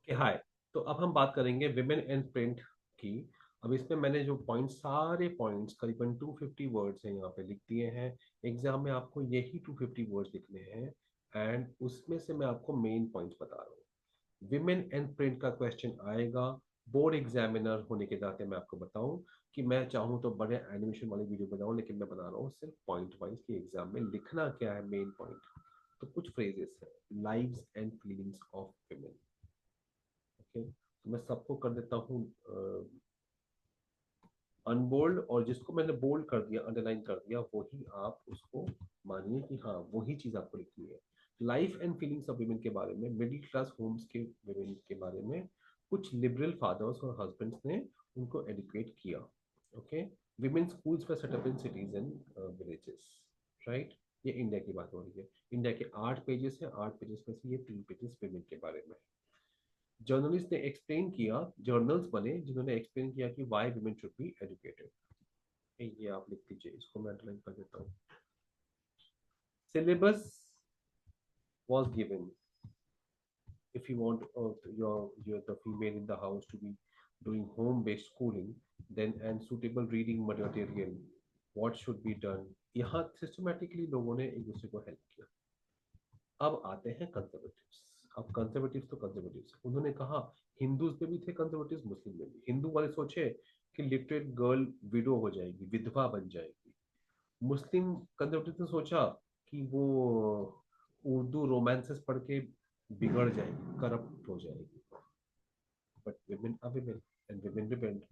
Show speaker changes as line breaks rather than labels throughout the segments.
कि हाय। तो अब हम बात करेंगे विमेन एंड प्रिंट की। अब इसमें मैंने जो पॉइंट्स, सारे पॉइंट्स करीबन 250 वर्ड्स हैं यहाँ पे लिख दिए हैं। एग्जाम में आपको यही 250 वर्ड्स लिखने हैं। एंड उसमें से मैं आपको मेन पॉइंट्स बता रहा हूँ। विमेन एंड प्रिंट का क्वेश्चन आएगा। बोर्ड एग्जामिनर होने के नाते मैं आपको बताऊं कि मैं चाहूँ तो बड़े एनिमेशन वाली वीडियो बनाऊं, लेकिन मैं बना रहा हूँ सिर्फ पॉइंट वाइज कि एग्जाम में लिखना क्या है, मेन पॉइंट। तो कुछ फ्रेजेस है, lives and feelings of women. Okay, तो मैं सबको कर देता हूँ अनबोल्ड, और जिसको मैंने बोल्ड कर दिया, अंडरलाइन कर दिया, वही आप उसको मानिए कि हाँ वही चीज आपको लिखनी है। Life and feelings of women के बारे में, मिडिल क्लास होम्स के वुमेन के बारे में, कुछ लिबरल फादर्स और हस्बैंड्स ने उनको एडुकेट किया। ओके, विमेन स्कूल्स पर setup in cities and villages, right. ये इंडिया की बात हो रही है। इंडिया के 8 पेजेस हैं, 8 पेजेस में से ये 3 पेजेस विमेन के बारे में। जर्नलिस्ट ने एक्सप्लेन किया, जर्नल्स बने जिन्होंने एक्सप्लेन किया कि Y women should be educated. ये आप लिख दीजिए, इसको मैं अंडरलाइन कर देता हूँ। syllabus was given. If you want your the female in the house to be doing home based schooling, then and suitable reading material, what should be done, यहाँ सिस्टमेटिकली लोगों ने एक दूसरे को हेल्प किया। अब आते हैं कंजर्वेटिव्स। अब कंजर्वेटिव्स तो कंजर्वेटिव्स, उन्होंने कहा, हिंदूज में भी थे कंजर्वेटिव्स, मुस्लिम में भी। हिंदू वाले सोचे कि लिटरेट गर्ल विडो हो जाएगी, विधवा बन जाएगी। मुस्लिम कंजर्वेटिव ने सोचा कि वो उर्दू रोमांसेस पढ़ के बिगड़ जाएगी, करप्ट हो जाएगी। But women are women and women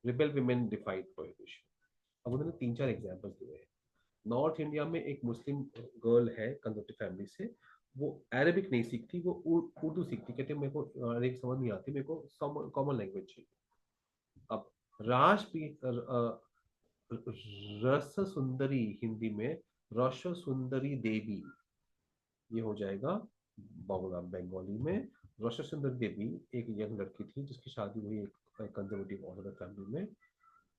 rebel women defied prohibition. अब उन्होंने 3 4 एग्जांपल्स दिए हैं। नॉर्थ इंडिया में एक मुस्लिम गर्ल है कंजर्वेटिव फैमिली से। वो अरेबिक नहीं सीखती, वो उर्दू सीखती। कहते मेरे को अरेबिक समझ नहीं आती, मेरे को कॉमन लैंग्वेज चाहिए। अब राज रस सुंदरी हिंदी में रस सुंदरी देवी, ये हो जाएगा बांग्ला बंगाली में। रस सुंदरी देवी एक यंग लड़की थी जिसकी शादी हुई एक कंजर्वेटिव ऑर्डर फैमिली में।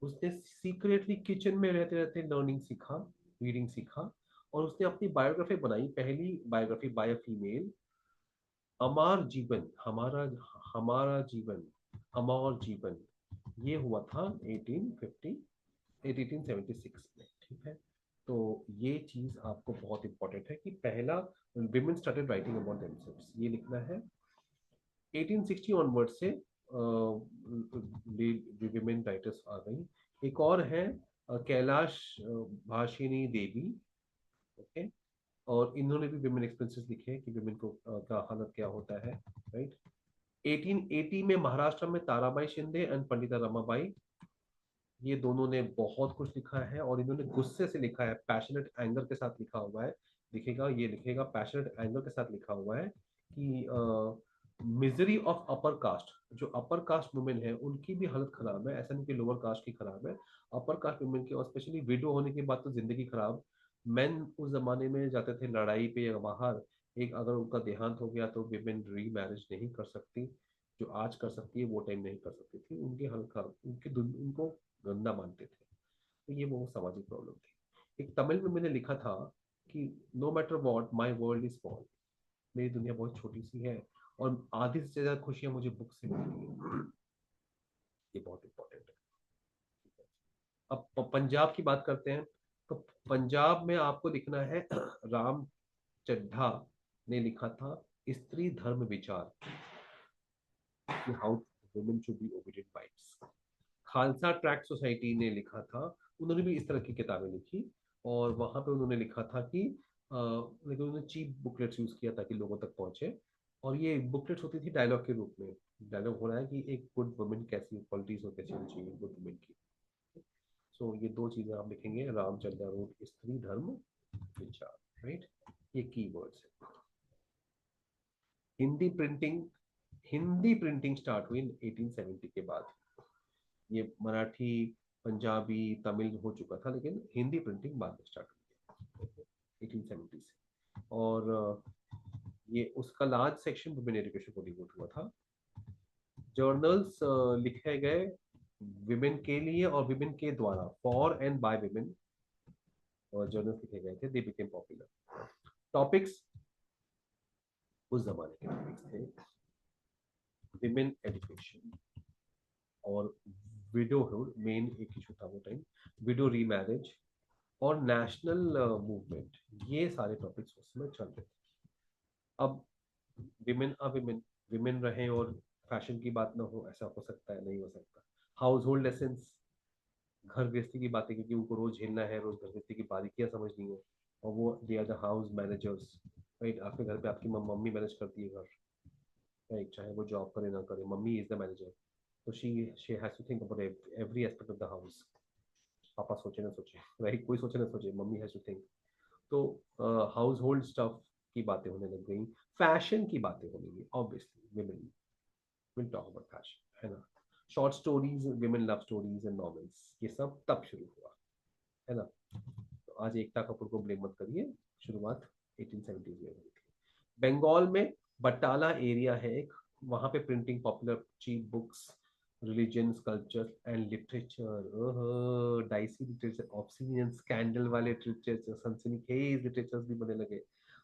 उसने सीक्रेटली किचन में रहते रहते लर्निंग सीखा, रीडिंग सीखा, और उसने अपनी बायोग्राफी बनाई, पहली बायोग्राफी बाय अ फीमेल। अमर जीवन, हमारा हमारा जीवन, अमर जीवन, ये हुआ था 1850 1876 में। ठीक है, तो ये चीज आपको बहुत इंपॉर्टेंट है कि पहला women started writing about themselves, ये लिखना है। 1860 ऑनवर्ड से विमेन राइटर्स आ गई। एक और है कैलाश भाषिनी देवी। ओके, और इन्होंने भी विमेन एक्सपेंसेस लिखे हैं कि विमेन को का हालत क्या होता है, राइट। 1880 में महाराष्ट्र में ताराबाई शिंदे एंड पंडिता रमाबाई, ये दोनों ने बहुत कुछ लिखा है, और इन्होंने गुस्से से लिखा है, पैशनेट एंगर के साथ लिखा हुआ है। लिखेगा, ये लिखेगा पैशनेट एंगर के साथ लिखा हुआ है कि मिजरी ऑफ अपर कास्ट। जो अपर कास्ट वुमेन है उनकी भी हालत खराब है, ऐसा नहीं कि लोअर कास्ट की खराब है। अपर कास्ट वुमेन की, और स्पेशली विडो होने के बाद तो जिंदगी खराब। मेन उस जमाने में जाते थे लड़ाई पे या बाहर, एक अगर उनका देहांत हो गया तो विमेन री मैरिज नहीं कर सकती। जो आज कर सकती है वो टाइम नहीं कर सकती थी। उनकी हालत खराब, उनको गंदा मानते थे। तो ये वो सामाजिक प्रॉब्लम थी। एक तमिल में मैंने लिखा था कि no matter what my world is small, मेरी दुनिया बहुत छोटी सी है, और आधी से ज्यादा खुशियां मुझे बुक से मिलती है। ये बहुत इंपॉर्टेंट है। अब पंजाब की बात करते हैं। तो पंजाब में आपको लिखना है राम चड्ढा ने लिखा था स्त्री धर्म विचार, कि how women should be obedient wives. Khalsa tract society ने लिखा था, उन्होंने भी इस तरह की किताबें लिखी। और वहां पे उन्होंने लिखा था कि लेकिन उन्होंने चीप बुकलेट्स यूज किया ताकि लोगों तक पहुंचे। और ये बुकलेट्स होती थी डायलॉग के रूप में। डायलॉग हो रहा है कि एक गुड वुमेन कैसी क्वालिटीज हो, कैसी होनी चाहिए गुड वुमेन की। सो ये दो चीजें आप लिखेंगे, रामचंद्र रोड स्त्री धर्म विचार, राइट। ये की वर्ड्स है। Hindi printing, Hindi printing start हुई 1870 के बाद। ये मराठी, पंजाबी, तमिल हो चुका था, लेकिन हिंदी प्रिंटिंग बाद में स्टार्ट हुई 1870 से। और ये उसका लार्ज सेक्शन वुमेन एजुकेशन को डिवोट हुआ था। जर्नल्स लिखे गए विमेन के लिए और विमेन के द्वारा, फॉर एंड बाय विमेन, और जर्नल्स लिखे गए थे, दे बिकेम पॉपुलर। टॉपिक्स, उस जमाने के टॉपिक्स थे। विमेन एजुकेशन और विडोहुड, मेन एक इशू था वो टाइम, विडो रीमैरिज और नेशनल मूवमेंट, ये सारे टॉपिक्स उस समय चल रहे थे। अब विमेन विमेन विमेन रहे और फैशन की बात ना हो, ऐसा हो सकता है? नहीं हो सकता। हाउस होल्ड लेसन्स, घर गृहस्थी की बातें, क्योंकि उनको रोज झेलना है, रोज घर गृहस्थी की बारीकियां समझनी है, और वो they are the house managers, right? आपके घर पे आपकी मम्मी मैनेज करती है घर, राइट? चाहे वो जॉब करे ना करे, मम्मी इज द मैनेजर। तो she has to think about every aspect of the house. Papa सोचे ना सोचे, राइट? कोई सोचे ना सोचे, मम्मी हैज टू थिंक। तो हाउस होल्ड स्टफ की बातें होने लग गई, फैशन की बातें होने लगी, obviously women will talk about fashion, है ना? Short stories, women love stories and novels, ये सब तब शुरू हुआ, है ना? तो आज एकता कपूर को ब्लेम मत करिए, शुरुआत 1870s में हुई थी। बंगाल में बटाला एरिया है एक, वहां पे printing popular cheap books, religion, culture and literature, dicey literature, obsidian scandal वाले लिटरेचर, सनसनीखेज लिटरेचर्स भी बने लगे।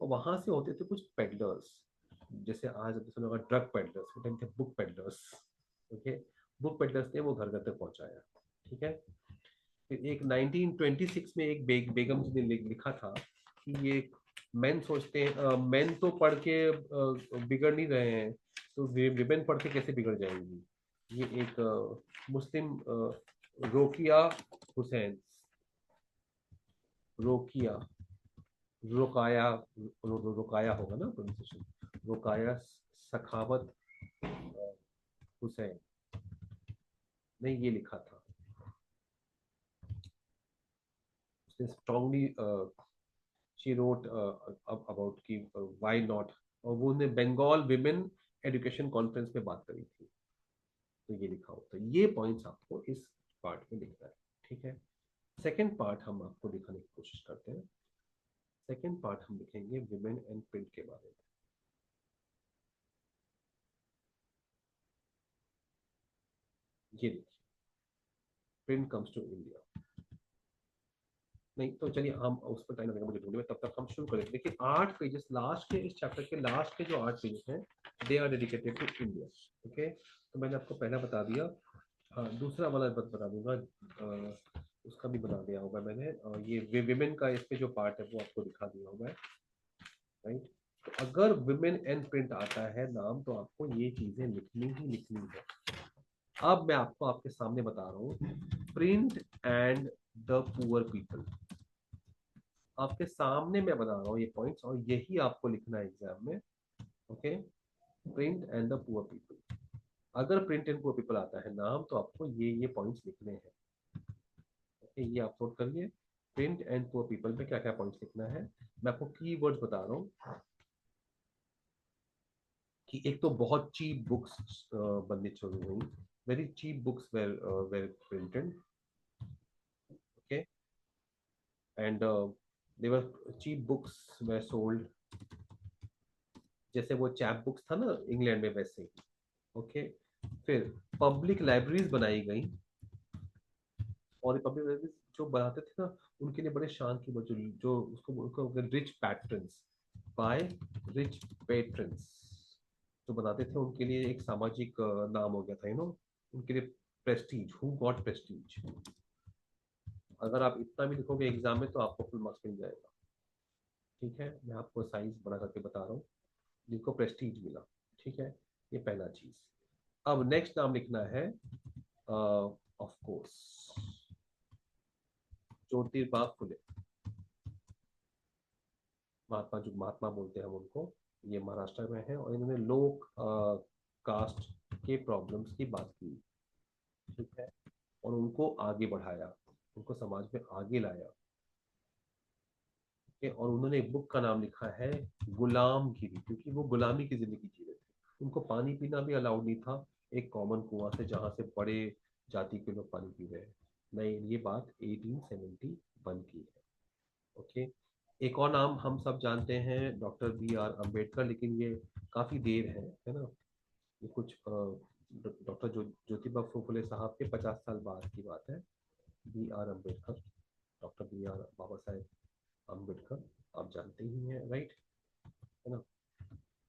और वहां से होते थे कुछ पेडलर्स, जैसे आज आपने सुना होगा ड्रग पेडलर्स, वो टाइम थे book peddlers. Okay, book peddlers ने वो घर घर तक पहुंचाया, ठीक है? फिर एक 1926 में एक बेगम जी ने लिखा था कि ये मेन सोचते हैं, मेन तो पढ़ के बिगड़ नहीं रहे हैं, तो विमेन पढ़ के कैसे बिगड़ जाएंगी? ये एक मुस्लिम रोकिया हुसैन, रोकिया, रोकाया, रोकाया होगा ना प्रोनाउंसिएशन, रोकाया सखावत हुसैन ने ये लिखा था। उसने स्ट्रांगली शी रोट अबाउट कि व्हाई नॉट, और वो ने बंगाल विमेन एजुकेशन कॉन्फ्रेंस में बात करी थी, तो ये लिखा होता है। ये पॉइंट्स आपको इस पार्ट में लिखना है, ठीक है? सेकेंड पार्ट हम आपको दिखाने की कोशिश करते हैं। सेकेंड पार्ट हम लिखेंगे विमेन एंड प्रिंट के बारे में। ये देखिए, प्रिंट कम्स टू इंडिया। नहीं तो चलिए, हम उस पर टाइम लगेगा मुझे ढूंढने में, तब तक हम शुरू करें। देखिए 8 पेजेस, लास्ट के इस चैप्टर के लास्ट के जो 8 पेजेस हैं, they are dedicated to India. Okay, तो मैंने आपको पहला बता दिया। हाँ, दूसरा वाला बता दूंगा, उसका भी बता दिया होगा मैंने, ये विमेन का इस पे जो पार्ट है वो आपको दिखा दिया होगा, राइट? तो अगर विमेन एंड प्रिंट आता है नाम, तो आपको ये चीजें लिखनी ही लिखनी है। अब मैं आपको आपके सामने बता रहा हूँ, print and the poor people, आपके सामने मैं बता रहा हूँ ये पॉइंट्स, और यही आपको लिखना है एग्जाम में। Okay, print and the poor people, अगर प्रिंट एंड पुअर पीपल आता है नाम, तो आपको ये पॉइंट्स लिखने हैं। ओके, ये आप नोट करिए, प्रिंट एंड पुअर पीपल में क्या क्या पॉइंट्स लिखना है। मैं आपको की वर्ड्स बता रहा हूँ कि एक तो बहुत चीप बुक्स बननी शुरू हुई, very cheap books were printed, okay, and there cheap books were sold, जैसे वो चैप बुक्स था ना इंग्लैंड में, वैसे ही। ओके, फिर पब्लिक लाइब्रेरीज बनाई गई, और पब्लिक लाइब्रेरीज जो बनाते थे ना, उनके लिए बड़े शान की बात, जो उसको उनको रिच पैट्रन्स, बाय रिच पेट्रन्स जो बनाते थे, उनके लिए एक सामाजिक नाम हो गया था, उनके लिए प्रेस्टीज, हु गॉट प्रेस्टीज। अगर आप इतना भी लिखोगे एग्जाम में, तो आपको फुल मार्क्स मिल जाएगा, ठीक है? मैं आपको साइज बना करके बता रहा हूँ, जिनको प्रेस्टीज मिला, ठीक है? ये पहला चीज। अब नेक्स्ट नाम लिखना है, ऑफ कोर्स, ज्योतिबा फुले, महात्मा, जो महात्मा बोलते हैं हम उनको, ये महाराष्ट्र में है, और इन्होंने लोक कास्ट के प्रॉब्लम्स की बात की, ठीक है? और उनको आगे बढ़ाया, उनको समाज में आगे लाया, ठीक है? और उन्होंने एक बुक का नाम लिखा है गुलामगिरी, क्योंकि वो गुलामी की जिंदगी जी रहे थे, उनको पानी पीना भी अलाउड नहीं था एक कॉमन कुआं से, जहां से बड़े जाति के लोग पानी पी रहे हैं। नहीं, ये बात 1871 की है। ओके, एक और नाम हम सब जानते हैं, डॉक्टर बी आर अम्बेडकर, लेकिन ये काफी देर है ना? ये कुछ डॉक्टर ज्योतिबा फुले साहब के 50 साल बाद की बात है। B R Ambedkar, doctor B R Baba Saheb Ambedkar, आप जानते ही हैं, राइट? है ना?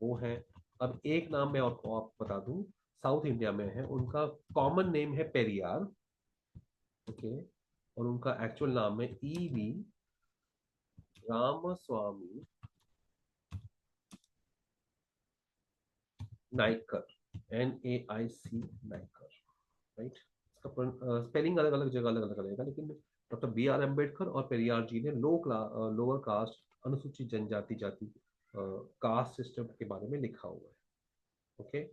वो है। अब एक नाम मैं आपको बता दूं, साउथ इंडिया में है, उनका कॉमन नेम है पेरियार, ओके, और उनका एक्चुअल नाम है E V Ramaswamy Naicker, NAIC Naicker, right. इसका स्पेलिंग अलग अलग जगह अलग अलग रहेगा, लेकिन डॉक्टर B.R. अम्बेडकर और पेरियार जी ने लोअर कास्ट, अनुसूचित जनजाति जाति कास्ट सिस्टम के बारे में लिखा हुआ है, ओके।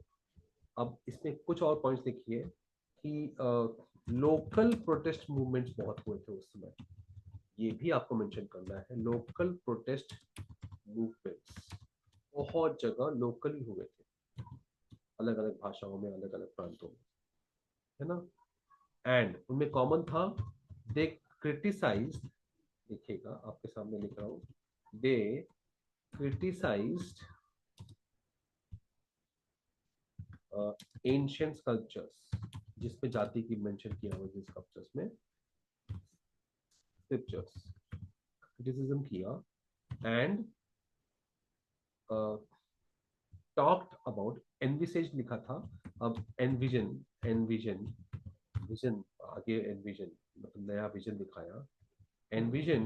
अब इसमें कुछ और पॉइंट्स देखिए कि लोकल प्रोटेस्ट मूवमेंट्स बहुत हुए थे उस समय, ये भी आपको मेंशन करना है। लोकल प्रोटेस्ट मूवमेंट्स बहुत जगह लोकली हुए थे, अलग अलग भाषाओं में, अलग अलग प्रांतों में, है ना। एंड उनमें कॉमन था, दे क्रिटिसाइज, देखिएगा आपके सामने लिख रहा हूं, दे क्रिटिसाइज्ड एंशियंट स्कल्पचर्स, जिसमें जाति की मेंशन किया हुआ है स्कल्पचर्स में, स्क्रिप्चर्स क्रिटिसिज्म किया, एंड टॉक्ड अबाउट, एनविसेज लिखा था, अब एनविजन, एनविजन विजन, आगे एनविजन मतलब नया विजन दिखाया, envision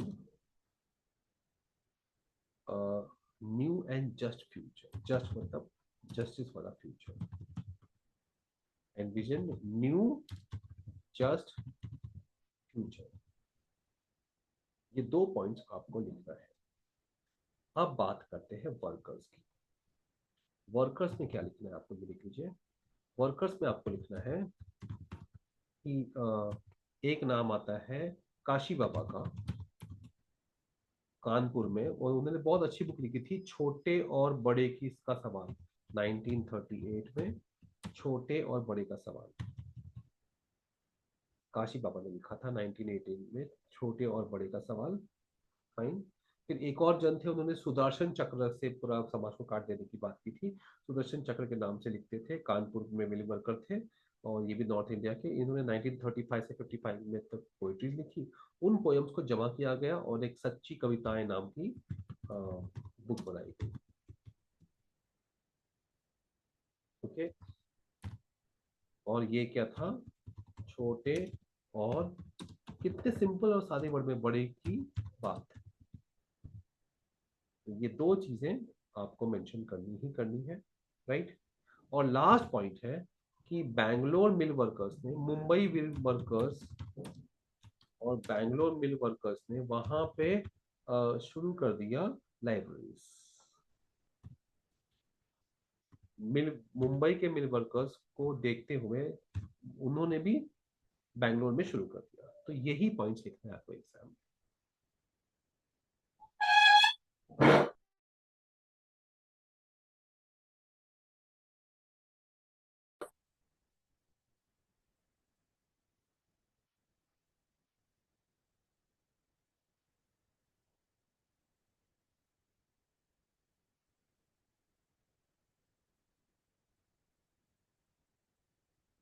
new and just future, just मतलब जस्टिस वाला future, envision new just future, ये 2 पॉइंट्स आपको लिखना है। अब बात करते हैं वर्कर्स की। वर्कर्स में क्या लिखना है आपको, ये लिख लीजिए। वर्कर्स में आपको लिखना है कि एक नाम आता है काशी बाबा का, कानपुर में, और उन्होंने बहुत अच्छी बुक लिखी थी, छोटे और बड़े की का सवाल, 1938 में, छोटे और बड़े का सवाल काशी बाबा ने लिखा था 1918 में, छोटे और बड़े का सवाल, फाइन। फिर एक और जन थे, उन्होंने सुदर्शन चक्र से पूरा समाज को काट देने की बात की थी, सुदर्शन चक्र के नाम से लिखते थे, कानपुर में मिल वर्कर थे, और ये भी नॉर्थ इंडिया के। इन्होंने 1935 से 55 में तक पोइट्री लिखी, उन पोएम्स को जमा किया गया और एक सच्ची कविताएं नाम की बुक बनाई गई, ओके। और ये क्या था, छोटे और, कितने सिंपल और सादे वर्ड में, बड़े की बात, ये 2 चीजें आपको मेंशन करनी ही करनी है, राइट। और लास्ट पॉइंट है कि बैंगलोर मिल वर्कर्स ने, मुंबई मिल वर्कर्स और बैंगलोर मिल वर्कर्स ने वहां पे शुरू कर दिया लाइब्रेरीज। मिल, मुंबई के मिल वर्कर्स को देखते हुए उन्होंने भी बैंगलोर में शुरू कर दिया। तो यही पॉइंट्स लिखना है आपको एग्जाम में।